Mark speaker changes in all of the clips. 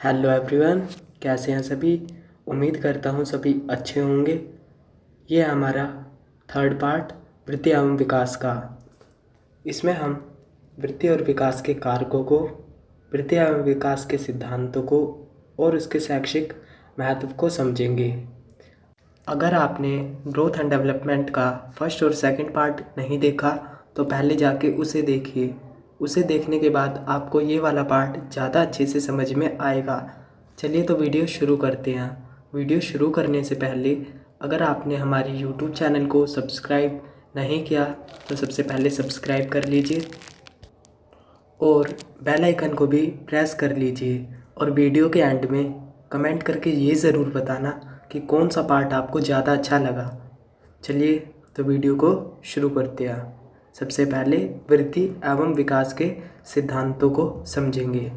Speaker 1: Hello everyone, कैसे हैं सभी। उम्मीद करता हूँ सभी अच्छे होंगे। ये है हमारा थर्ड पार्ट वृद्धि एवं विकास का। इसमें हम वृद्धि और विकास के कारकों को, वृद्धि एवं विकास के सिद्धांतों को और उसके शैक्षिक महत्व को समझेंगे। अगर आपने ग्रोथ एंड डेवलपमेंट का फर्स्ट और सेकंड पार्ट नहीं देखा तो पहले जाके उसे देखिए। उसे देखने के बाद आपको ये वाला पार्ट ज़्यादा अच्छे से समझ में आएगा। चलिए तो वीडियो शुरू करते हैं। वीडियो शुरू करने से पहले अगर आपने हमारी यूट्यूब चैनल को सब्सक्राइब नहीं किया तो सबसे पहले सब्सक्राइब कर लीजिए और बेल आइकन को भी प्रेस कर लीजिए। और वीडियो के एंड में कमेंट करके ये ज़रूर बताना कि कौन सा पार्ट आपको ज़्यादा अच्छा लगा। चलिए तो वीडियो को शुरू करते हैं। सबसे पहले वृद्धि एवं विकास के सिद्धांतों को समझेंगे।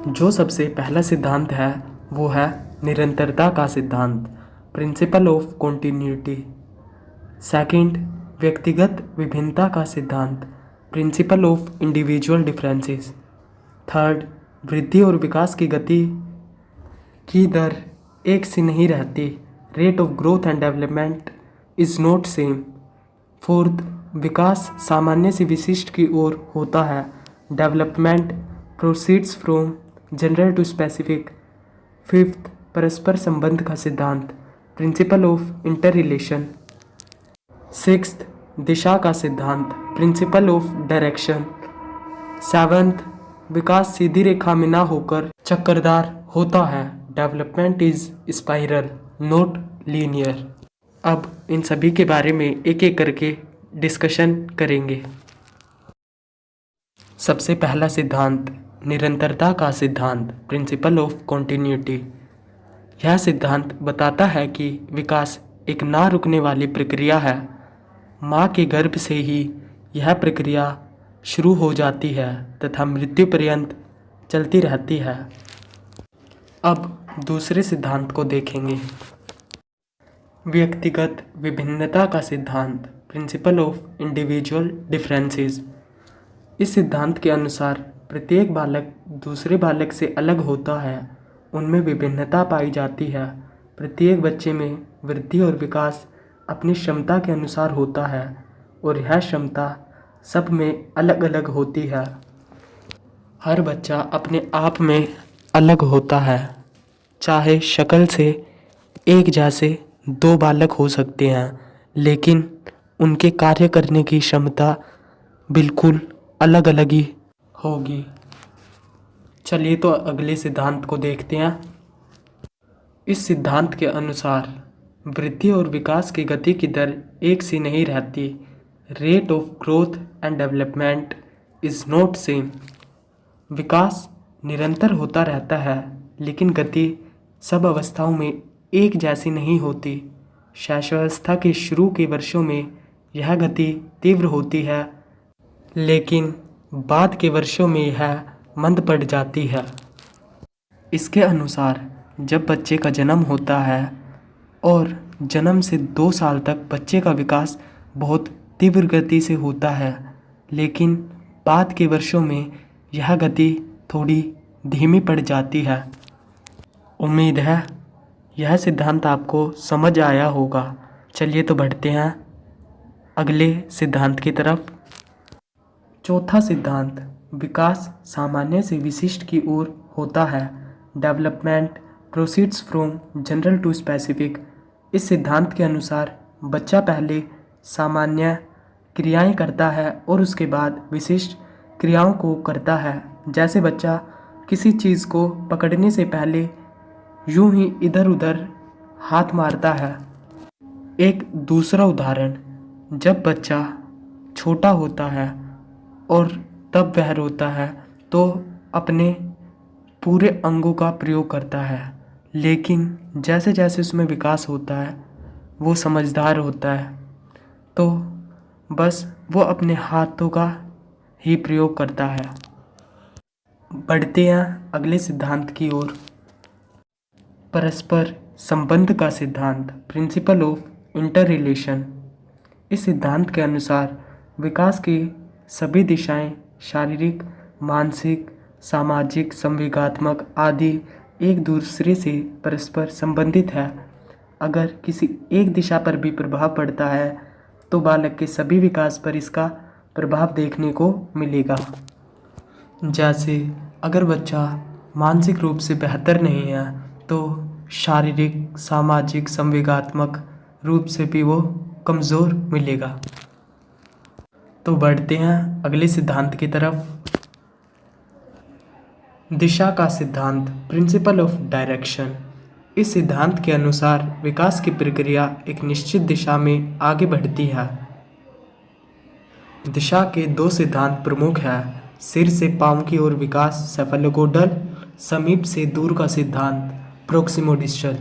Speaker 1: जो सबसे पहला सिद्धांत है वो है निरंतरता का सिद्धांत, प्रिंसिपल ऑफ कॉन्टिन्यूटी। सेकंड, व्यक्तिगत विभिन्नता का सिद्धांत, principle of individual differences. Third, वृद्धि और विकास की गति की दर एक सी नहीं रहती, rate of growth and development is not same. Fourth, विकास सामान्य से विशिष्ट की ओर होता है, development proceeds from general to specific. Fifth, परस्पर संबंध का सिद्धांत, principle of inter relation. Sixth, दिशा का सिद्धांत, प्रिंसिपल ऑफ डायरेक्शन। सेवंथ, विकास सीधी रेखा में ना होकर चक्करदार होता है, development is spiral not linear. अब इन सभी के बारे में एक एक करके डिस्कशन करेंगे। सबसे पहला सिद्धांत, निरंतरता का सिद्धांत, प्रिंसिपल ऑफ कॉन्टिन्यूटी। यह सिद्धांत बताता है कि विकास एक ना रुकने वाली प्रक्रिया है। माँ के गर्भ से ही यह प्रक्रिया शुरू हो जाती है तथा मृत्यु पर्यंत चलती रहती है। अब दूसरे सिद्धांत को देखेंगे, व्यक्तिगत विभिन्नता का सिद्धांत, प्रिंसिपल ऑफ इंडिविजुअल डिफरेंसेस। इस सिद्धांत के अनुसार प्रत्येक बालक दूसरे बालक से अलग होता है, उनमें विभिन्नता पाई जाती है। प्रत्येक बच्चे में वृद्धि और विकास अपनी क्षमता के अनुसार होता है और यह क्षमता सब में अलग अलग होती है। हर बच्चा अपने आप में अलग होता है। चाहे शक्ल से एक जैसे दो बालक हो सकते हैं, लेकिन उनके कार्य करने की क्षमता बिल्कुल अलग अलग ही होगी। चलिए तो अगले सिद्धांत को देखते हैं। इस सिद्धांत के अनुसार वृद्धि और विकास की गति की दर एक सी नहीं रहती, rate of growth and development is not same. विकास निरंतर होता रहता है लेकिन गति सब अवस्थाओं में एक जैसी नहीं होती। शैशवावस्था के शुरू के वर्षों में यह गति तीव्र होती है, लेकिन बाद के वर्षों में यह मंद पड़ जाती है। इसके अनुसार जब बच्चे का जन्म होता है और जन्म से 2 साल तक बच्चे का विकास बहुत तीव्र गति से होता है, लेकिन बाद के वर्षों में यह गति थोड़ी धीमी पड़ जाती है। उम्मीद है यह सिद्धांत आपको समझ आया होगा। चलिए तो बढ़ते हैं अगले सिद्धांत की तरफ। चौथा सिद्धांत, विकास सामान्य से विशिष्ट की ओर होता है, development proceeds from general to specific. इस सिद्धांत के अनुसार बच्चा पहले सामान्य क्रियाएं करता है और उसके बाद विशिष्ट क्रियाओं को करता है। जैसे बच्चा किसी चीज़ को पकड़ने से पहले यूं ही इधर उधर हाथ मारता है। एक दूसरा उदाहरण, जब बच्चा छोटा होता है और तब वह रोता है तो अपने पूरे अंगों का प्रयोग करता है, लेकिन जैसे जैसे उसमें विकास होता है वो समझदार होता है तो बस वो अपने हाथों का ही प्रयोग करता है। बढ़ते हैं अगले सिद्धांत की ओर, परस्पर संबंध का सिद्धांत, प्रिंसिपल ऑफ इंटर रिलेशन। इस सिद्धांत के अनुसार विकास की सभी दिशाएं शारीरिक, मानसिक, सामाजिक, संवेगात्मक आदि एक दूसरे से परस्पर संबंधित है। अगर किसी एक दिशा पर भी प्रभाव पड़ता है तो बालक के सभी विकास पर इसका प्रभाव देखने को मिलेगा। जैसे अगर बच्चा मानसिक रूप से बेहतर नहीं है तो शारीरिक, सामाजिक, संवेगात्मक रूप से भी वो कमज़ोर मिलेगा। तो बढ़ते हैं अगले सिद्धांत की तरफ। दिशा का सिद्धांत, प्रिंसिपल ऑफ डायरेक्शन। इस सिद्धांत के अनुसार विकास की प्रक्रिया एक निश्चित दिशा में आगे बढ़ती है। दिशा के दो सिद्धांत प्रमुख हैं, सिर से पांव की ओर विकास सेफेलोपोडल, समीप से दूर का सिद्धांत प्रोक्सिमोडिस्टल।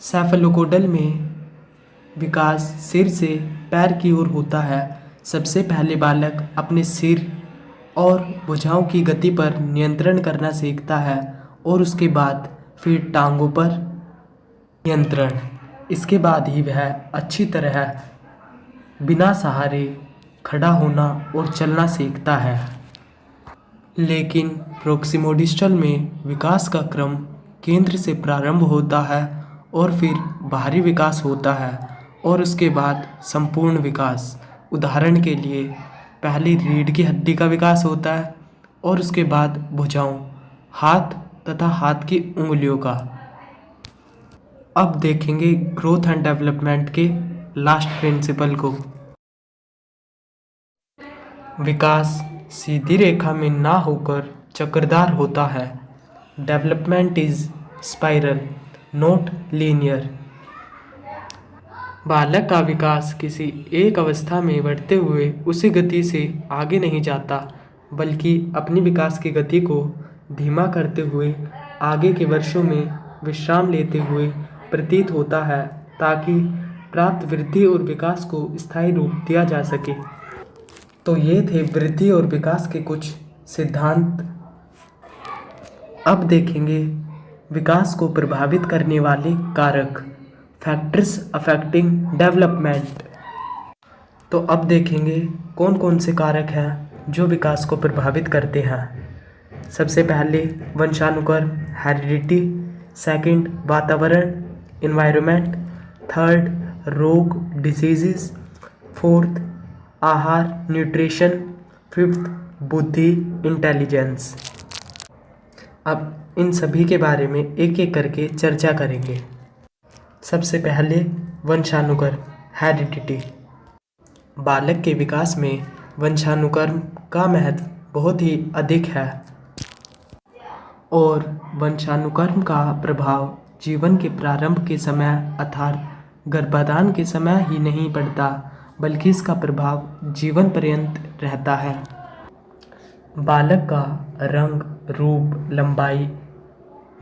Speaker 1: सेफेलोपोडल में विकास सिर से पैर की ओर होता है। सबसे पहले बालक अपने सिर और भुजाओं की गति पर नियंत्रण करना सीखता है और उसके बाद फिर टांगों पर नियंत्रण। इसके बाद ही वह अच्छी तरह बिना सहारे खड़ा होना और चलना सीखता है। लेकिन प्रोक्सिमोडिस्टल में विकास का क्रम केंद्र से प्रारंभ होता है और फिर बाहरी विकास होता है और उसके बाद संपूर्ण विकास। उदाहरण के लिए पहले रीढ़ की हड्डी का विकास होता है और उसके बाद भुजाओं, हाथ तथा हाथ की उंगलियों का। अब देखेंगे ग्रोथ एंड डेवलपमेंट के लास्ट प्रिंसिपल को। विकास सीधी रेखा में ना होकर चक्करदार होता है। Development is spiral not linear. बालक का विकास किसी एक अवस्था में बढ़ते हुए उसी गति से आगे नहीं जाता, बल्कि अपनी विकास की गति को धीमा करते हुए आगे के वर्षों में विश्राम लेते हुए प्रतीत होता है, ताकि प्राप्त वृद्धि और विकास को स्थायी रूप दिया जा सके। तो ये थे वृद्धि और विकास के कुछ सिद्धांत। अब देखेंगे विकास को प्रभावित करने वाले कारक, फैक्टर्स अफेक्टिंग डेवलपमेंट। तो अब देखेंगे कौन कौन से कारक हैं जो विकास को प्रभावित करते हैं। सबसे पहले वंशानुक्रम, हेरिडिटी। सेकंड वातावरण, इन्वायरमेंट। थर्ड रोग, डिसीजेस। फोर्थ आहार, न्यूट्रिशन। फिफ्थ बुद्धि, इंटेलिजेंस। अब इन सभी के बारे में एक एक करके चर्चा करेंगे। सबसे पहले वंशानुक्रम, हेरिडिटी। बालक के विकास में वंशानुक्रम का महत्व बहुत ही अधिक है और वंशानुक्रम का प्रभाव जीवन के प्रारंभ के समय अर्थात गर्भाधान के समय ही नहीं पड़ता, बल्कि इसका प्रभाव जीवन पर्यंत रहता है। बालक का रंग, रूप, लंबाई,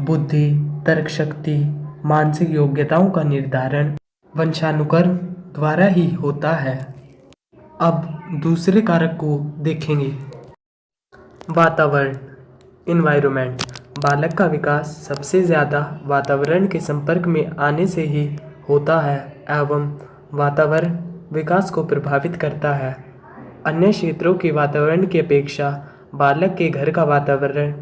Speaker 1: बुद्धि, तर्क शक्ति, मानसिक योग्यताओं का निर्धारण वंशानुक्रम द्वारा ही होता है। अब दूसरे कारक को देखेंगे, वातावरण, इन्वायरमेंट। बालक का विकास सबसे ज़्यादा वातावरण के संपर्क में आने से ही होता है एवं वातावरण विकास को प्रभावित करता है। अन्य क्षेत्रों के वातावरण की अपेक्षा बालक के घर का वातावरण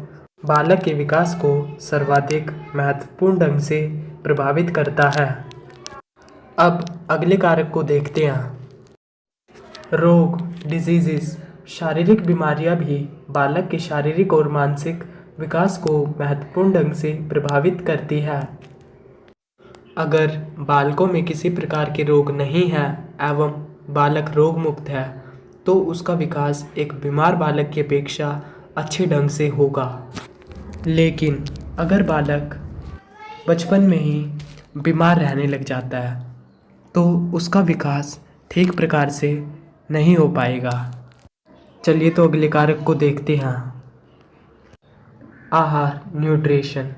Speaker 1: बालक के विकास को सर्वाधिक महत्वपूर्ण ढंग से प्रभावित करता है। अब अगले कारक को देखते हैं, रोग, डिजीजेस। शारीरिक बीमारियां भी बालक के शारीरिक और मानसिक विकास को महत्वपूर्ण ढंग से प्रभावित करती है। अगर बालकों में किसी प्रकार के रोग नहीं है एवं बालक रोग मुक्त है तो उसका विकास एक बीमार बालक की अपेक्षा अच्छे ढंग से होगा। लेकिन अगर बालक बचपन में ही बीमार रहने लग जाता है तो उसका विकास ठीक प्रकार से नहीं हो पाएगा। चलिए तो अगले कारक को देखते हैं, आहार, न्यूट्रिशन,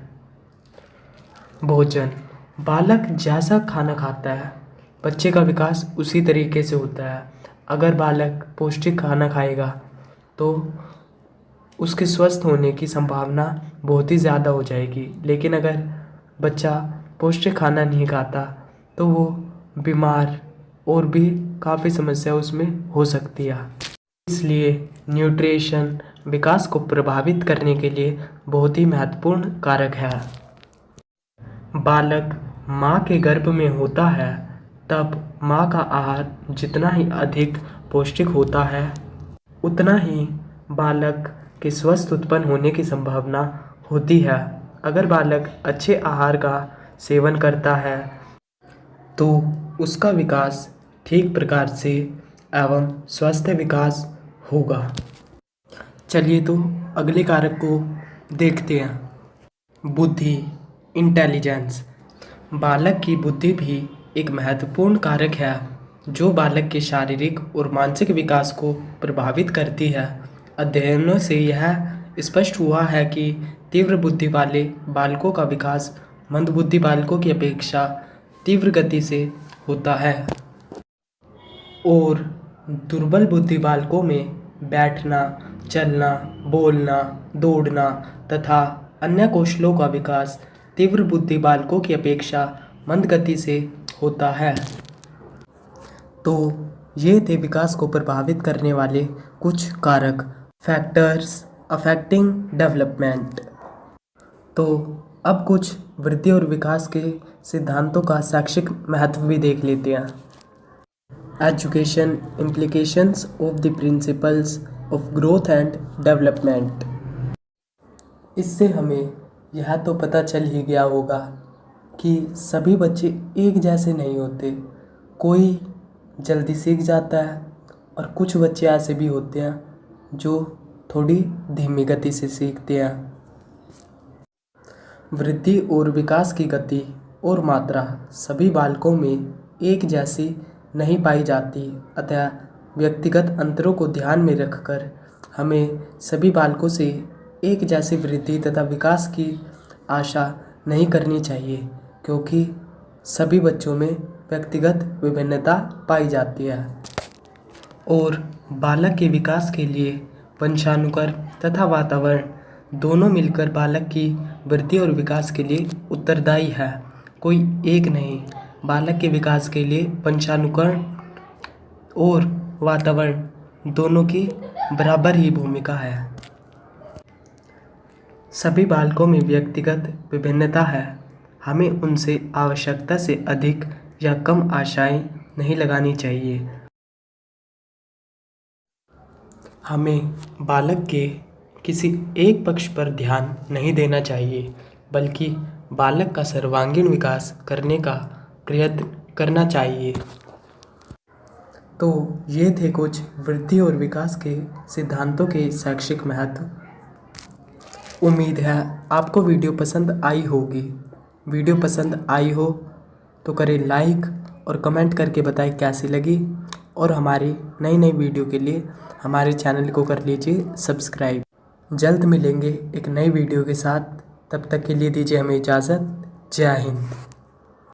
Speaker 1: भोजन। बालक जैसा खाना खाता है बच्चे का विकास उसी तरीके से होता है। अगर बालक पौष्टिक खाना खाएगा तो उसके स्वस्थ होने की संभावना बहुत ही ज़्यादा हो जाएगी, लेकिन अगर बच्चा पौष्टिक खाना नहीं खाता तो वो बीमार और भी काफ़ी समस्या उसमें हो सकती है। इसलिए न्यूट्रिशन, विकास को प्रभावित करने के लिए बहुत ही महत्वपूर्ण कारक है। बालक माँ के गर्भ में होता है तब माँ का आहार जितना ही अधिक पौष्टिक होता है उतना ही बालक के स्वस्थ उत्पन्न होने की संभावना होती है। अगर बालक अच्छे आहार का सेवन करता है तो उसका विकास ठीक प्रकार से एवं स्वस्थ विकास होगा। चलिए तो अगले कारक को देखते हैं। बुद्धि, इंटेलिजेंस। बालक की बुद्धि भी एक महत्वपूर्ण कारक है जो बालक के शारीरिक और मानसिक विकास को प्रभावित करती है। अध्ययनों से यह स्पष्ट हुआ है कि तीव्र बुद्धि वाले बालकों का विकास मंदबुद्धि बालकों की अपेक्षा तीव्र गति से होता है और दुर्बल बुद्धि बालकों में बैठना, चलना, बोलना, दौड़ना तथा अन्य कौशलों का विकास तीव्र बुद्धि बालकों की अपेक्षा मंद गति से होता है। तो ये थे विकास को प्रभावित करने वाले कुछ कारक, फैक्टर्स अफेक्टिंग डेवलपमेंट। तो अब कुछ वृद्धि और विकास के सिद्धांतों का शैक्षिक महत्व भी देख लेते हैं। Education implications of the principles of growth and development. इससे हमें यह तो पता चल ही गया होगा कि सभी बच्चे एक जैसे नहीं होते। कोई जल्दी सीख जाता है और कुछ बच्चे ऐसे भी होते हैं जो थोड़ी धीमी गति से सीखते हैं। वृद्धि और विकास की गति और मात्रा सभी बालकों में एक जैसी नहीं पाई जाती, अतः व्यक्तिगत अंतरों को ध्यान में रखकर हमें सभी बालकों से एक जैसी वृद्धि तथा विकास की आशा नहीं करनी चाहिए, क्योंकि सभी बच्चों में व्यक्तिगत विभिन्नता पाई जाती है और बालक के विकास के लिए वंशानुक्रम तथा वातावरण दोनों मिलकर बालक की वृद्धि और विकास के लिए उत्तरदायी है। कोई एक नहीं, बालक के विकास के लिए वंशानुक्रम और वातावरण दोनों की बराबर ही भूमिका है। सभी बालकों में व्यक्तिगत विभिन्नता है, हमें उनसे आवश्यकता से अधिक या कम आशाएं नहीं लगानी चाहिए। हमें बालक के किसी एक पक्ष पर ध्यान नहीं देना चाहिए, बल्कि बालक का सर्वांगीण विकास करने का प्रयत्न करना चाहिए। तो ये थे कुछ वृद्धि और विकास के सिद्धांतों के शैक्षिक महत्व। उम्मीद है आपको वीडियो पसंद आई होगी। वीडियो पसंद आई हो तो करें लाइक और कमेंट करके बताएं कैसी लगी, और हमारी नई नई वीडियो के लिए हमारे चैनल को कर लीजिए सब्सक्राइब। जल्द मिलेंगे एक नई वीडियो के साथ, तब तक के लिए दीजिए हमें इजाज़त। जय हिंद।